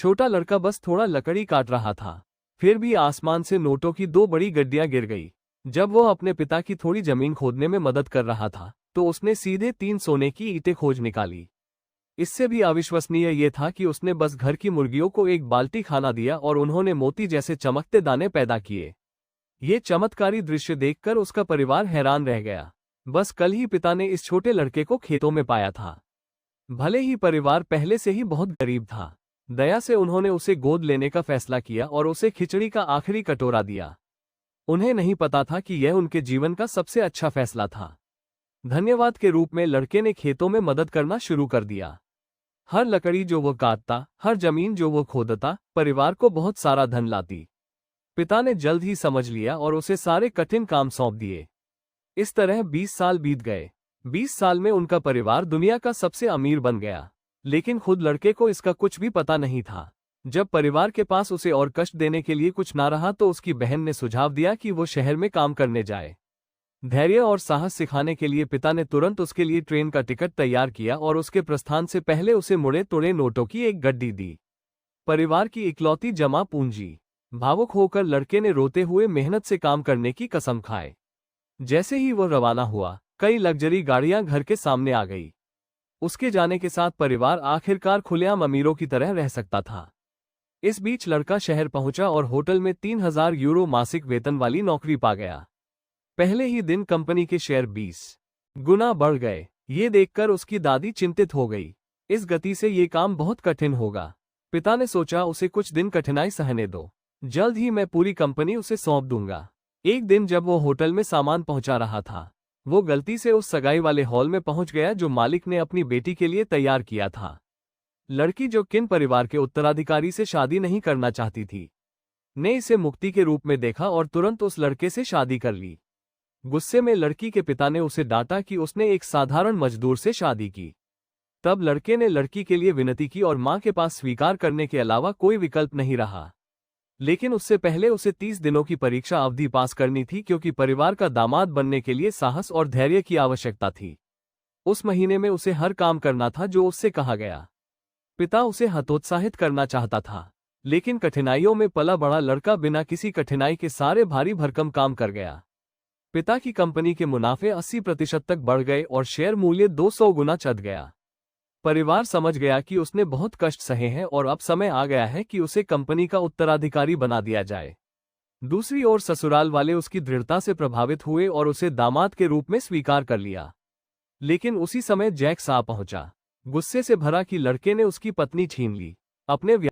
छोटा लड़का बस थोड़ा लकड़ी काट रहा था, फिर भी आसमान से नोटों की 2 बड़ी गड्डियां गिर गई। जब वो अपने पिता की थोड़ी जमीन खोदने में मदद कर रहा था तो उसने सीधे 3 सोने की ईंटें खोज निकाली। इससे भी अविश्वसनीय ये था कि उसने बस घर की मुर्गियों को एक बाल्टी खाना दिया और उन्होंने मोती जैसे चमकते दाने पैदा किए। ये चमत्कारी दृश्य देखकर उसका परिवार हैरान रह गया। बस कल ही पिता ने इस छोटे लड़के को खेतों में पाया था। भले ही परिवार पहले से ही बहुत गरीब था, दया से उन्होंने उसे गोद लेने का फैसला किया और उसे खिचड़ी का आखिरी कटोरा दिया। उन्हें नहीं पता था कि यह उनके जीवन का सबसे अच्छा फैसला था। धन्यवाद के रूप में लड़के ने खेतों में मदद करना शुरू कर दिया। हर लकड़ी जो वो काटता, हर जमीन जो वो खोदता, परिवार को बहुत सारा धन लाती। पिता ने जल्द ही समझ लिया और उसे सारे कठिन काम सौंप दिए। इस तरह 20 साल बीत गए। 20 साल में उनका परिवार दुनिया का सबसे अमीर बन गया, लेकिन खुद लड़के को इसका कुछ भी पता नहीं था। जब परिवार के पास उसे और कष्ट देने के लिए कुछ ना रहा तो उसकी बहन ने सुझाव दिया कि वो शहर में काम करने जाए। धैर्य और साहस सिखाने के लिए पिता ने तुरंत उसके लिए ट्रेन का टिकट तैयार किया और उसके प्रस्थान से पहले उसे मुड़े तोड़े नोटों की एक गड्डी दी। परिवार की इकलौती जमा पूंजी। भावुक होकर लड़के ने रोते हुए मेहनत से काम करने की कसम खाए। जैसे ही वो रवाना हुआ, कई लग्जरी गाड़ियां घर के सामने आ गई। उसके जाने के साथ परिवार आखिरकार खुलेआम अमीरों की तरह रह सकता था। इस बीच लड़का शहर पहुंचा और होटल में 3000 यूरो मासिक वेतन वाली नौकरी पा गया। पहले ही दिन कंपनी के शेयर 20 गुना बढ़ गए। ये देखकर उसकी दादी चिंतित हो गई। इस गति से ये काम बहुत कठिन होगा। पिता ने सोचा, उसे कुछ दिन कठिनाई सहने दो, जल्द ही मैं पूरी कंपनी उसे सौंप दूंगा। एक दिन जब वो होटल में सामान पहुंचा रहा था, वो गलती से उस सगाई वाले हॉल में पहुंच गया जो मालिक ने अपनी बेटी के लिए तैयार किया था। लड़की जो किन परिवार के उत्तराधिकारी से शादी नहीं करना चाहती थी, ने इसे मुक्ति के रूप में देखा और तुरंत उस लड़के से शादी कर ली। गुस्से में लड़की के पिता ने उसे डांटा कि उसने एक साधारण मजदूर से शादी की। तब लड़के ने लड़की के लिए विनती की और मां के पास स्वीकार करने के अलावा कोई विकल्प नहीं रहा। लेकिन उससे पहले उसे 30 दिनों की परीक्षा अवधि पास करनी थी, क्योंकि परिवार का दामाद बनने के लिए साहस और धैर्य की आवश्यकता थी। उस महीने में उसे हर काम करना था जो उससे कहा गया। पिता उसे हतोत्साहित करना चाहता था, लेकिन कठिनाइयों में पला बड़ा लड़का बिना किसी कठिनाई के सारे भारी भरकम काम कर गया। पिता की कंपनी के मुनाफे 80% तक बढ़ गए और शेयर मूल्य 200 गुना चढ़ गया। परिवार समझ गया कि उसने बहुत कष्ट सहे हैं और अब समय आ गया है कि उसे कंपनी का उत्तराधिकारी बना दिया जाए। दूसरी ओर ससुराल वाले उसकी दृढ़ता से प्रभावित हुए और उसे दामाद के रूप में स्वीकार कर लिया। लेकिन उसी समय जैक्स आ पहुंचा, गुस्से से भरा कि लड़के ने उसकी पत्नी छीन ली। अपने